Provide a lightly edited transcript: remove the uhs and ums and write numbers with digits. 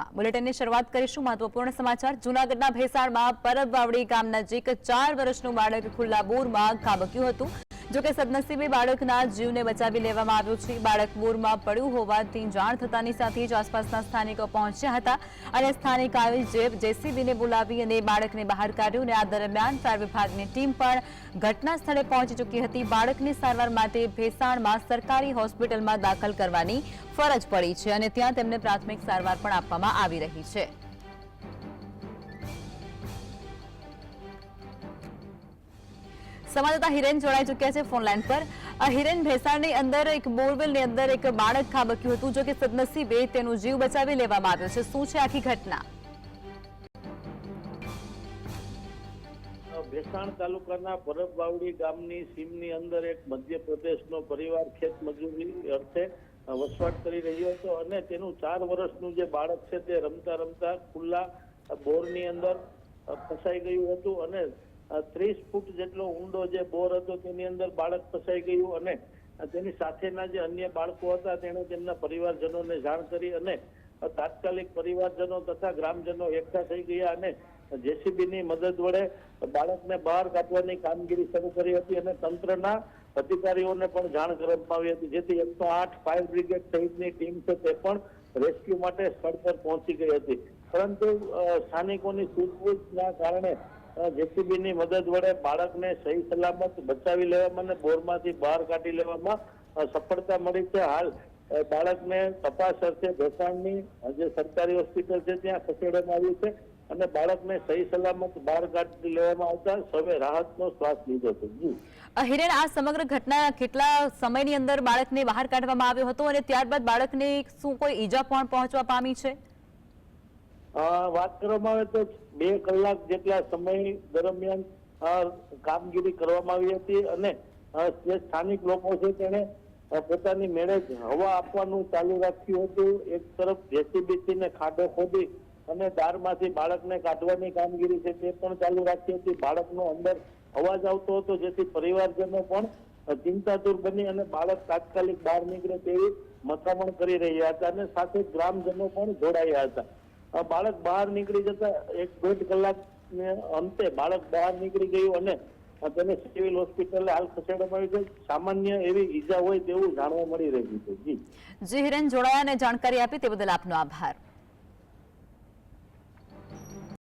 બુલેટિનમાં બુલેટિનની શરૂઆત કરીશું મહત્વપૂર્ણ સમાચાર। જૂનાગઢના ભેસાણમાં પરબવાવડી ગામ નજીક 4 વર્ષનું બાળક ખુલ્લા બોરમાં ખાબક્યું હતું। જો કે સદનસીબે બાળકના જીવને બચાવી લેવામાં આવ્યો છે। બાળક બોરમાં પડ્યું હોવાથી જાણ થતાની સાથે જ આસપાસના સ્થાનિકો પહોંચ્યા હતા અને સ્થાનિકોએ જેસીબીને બોલાવી અને બાળકને બહાર કાઢ્યું। આ દરમિયાન ફાયર વિભાગની ટીમ પણ ઘટના સ્થળે પહોંચી ચૂકી હતી। બાળકની સારવાર માટે ભેસાણમાં સરકારી હોસ્પિટલમાં દાખલ કરવાની ફરજ પડી છે અને ત્યાં તેમને પ્રાથમિક સારવાર પણ આપવામાં આવી રહી છે। संवाददाता हिरेन जोड़ाई चुक्या है फोन लाइन पर। हिरेन, भेसाणनी अंदर एक बोरवेलनी अंदर एक बाळक खाबक्युं हतुं, जो के सदनसीबे तेनो जीव बचावी लेवामां आव्यो छे। शुं छे आखी घटना? ભેસાણ તાલુકાના પરબવાવડી ગામની સીમની અંદર એક મધ્યપ્રદેશનો પરિવાર ખેત મજૂરી અર્થે વસવાટ કરી રહ્યો હતો અને તેનું 4 વર્ષનું જે બાળક છે તે રમતા રમતા ખુલ્લા બોરની અંદર ફસાઈ ગયું હતું અને 30 ફૂટ જેટલો ઊંડો જે બોર હતો તેની અંદર બાળક ફસાઈ ગયું અને તેની સાથેના જે અન્ય બાળકો હતા તેણે તેમના પરિવારજનોને જાણ કરી અને તાત્કાલિક પરિવારજનો તથા ગ્રામજનો એકઠા થઈ ગયા અને જેસીબીની મદદ વડે બાળકને બહાર કાઢવાની કામગીરી શરૂ કરી હતી અને તંત્રના અધિકારીઓને પણ જાણ કરવામાં આવી હતી, જેથી 108 ફાયર બ્રિગેડ સહિતની ટીમ છે તે પણ રેસ્ક્યુ માટે સ્થળ પર પહોંચી ગઈ હતી। પરંતુ સ્થાનિકોની સૂઝબૂછના કારણે જેસીબીની મદદ વડે બાળકને સહી સલામત બચાવી લેવામાં અને બોરમાંથી બહાર કાઢી લેવામાં સફળતા મળી છે। હાલ બાળકને તપાસ અર્થે ભેસાણની જે સરકારી હોસ્પિટલ છે ત્યાં ખસેડવામાં આવ્યું છે અને બાળકને સહી સલામત બહાર કાઢી લેવામાં આવતા સૌએ રાહતનો શ્વાસ લીધો છે। હિરેન, આ સમગ્ર ઘટના કેટલા સમયની અંદર બાળકને બહાર કાઢવામાં આવ્યો હતો અને ત્યારબાદ બાળકને શું કોઈ ઈજા પણ પહોંચવા પામી છે? વાત કરવામાં આવે તો 2 કલાક જેટલા સમય દરમિયાન કામગીરી કરવામાં આવી હતી અને જે સ્થાનિક લોકો છે તેને પોતાની મેળે જ હવા આપવાનું ચાલુ રાખ્યું હતું। એક તરફ જેસીબીથી ને ખાડો ખોદી અને દારમાંથી બાળકને કાઢવાની કામગીરી છે તે પણ ચાલુ રાખી હતી। બાળકનો અંદર અવાજ આવતો હતો, જેથી પરિવારજનો પણ ચિંતાતુર બની અને બાળક તાત્કાલિક બહાર નીકળે તેવી મથામણ કરી રહ્યા હતા અને સાથે ગ્રામજનો પણ જોડાયા હતા। બાળક બહાર નીકળી જતા 1-1.5 કલાકને અંતે બાળક બહાર નીકળી ગયું અને તેને સિવિલ હોસ્પિટલે હાલ ખસેડવામાં આવ્યું છે। સામાન્ય એવી ઈજા હોય તેવું જાણવા મળી રહ્યું છે। જી હિરેન, જોડાયા અને જાણકારી આપી તે બદલ આપનો આભાર।